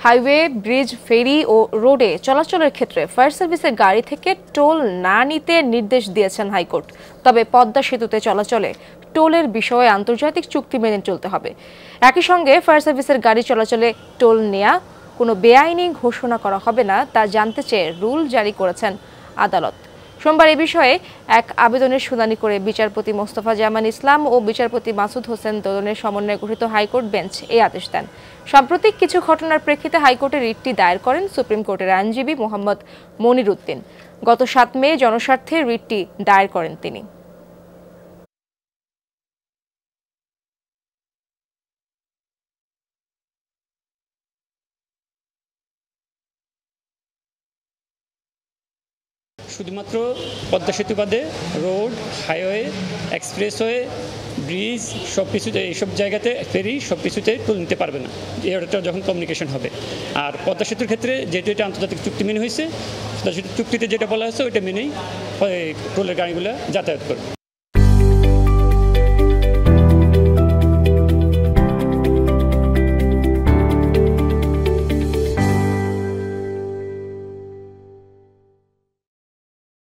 Highway, bridge, ফেরি ও রোডে চলাচলের ক্ষেত্রে ফায়ার সার্ভিসের গাড়ি থেকে টোল না নিতে নির্দেশ দিয়েছেন হাইকোর্ট। তবে পদ্মা সেতুতে চলাচলে টোলের বিষয়ে আন্তর্জাতিক চুক্তি মেনে চলতে হবে। একই সঙ্গে ফায়ার সার্ভিসের গাড়ি চলাচলে টোল নেওয়া কোনো বেআইনি ঘোষণা করা হবে না তা জানতে চেয়ে রুল জারি করেছেন আদালত। সোমবার এ বিষয়ে এক আবেদনের শুনানি করে বিচারপতি মোস্তফা জামান ইসলাম ও বিচারপতি মাসুদ হোসেন দোলনের সমন্বয়ে গঠিত হাইকোর্ট বেঞ্চ এই আদেশ দেন। সাম্প্রতিক কিছু ঘটনার প্রেক্ষিতে হাইকোর্টে রিটটি দায়ের করেন সুপ্রিম কোর্টের আইনজীবী মোহাম্মদ মনির উদ্দিন। গত ৭ মে জনস্বার্থে রিটটি দায়ের করেন তিনি। শুধুমাত্র পদ্মা সেতু বাদে রোড, হাইওয়ে, এক্সপ্রেসওয়ে, ব্রিজ এইসব জায়গাতে ফেরি সব কিছুতে টোল নিতে পারবে না, এটা যখন কমিউনিকেশন হবে। আর পদ্মা সেতুর ক্ষেত্রে যেহেতু এটা আন্তর্জাতিক চুক্তি মেনে হয়েছে, পদ্মা সেতু চুক্তিতে যেটা বলা হয়েছে ওইটা মেনেই টোলের গাড়িগুলো যাতায়াত করবে।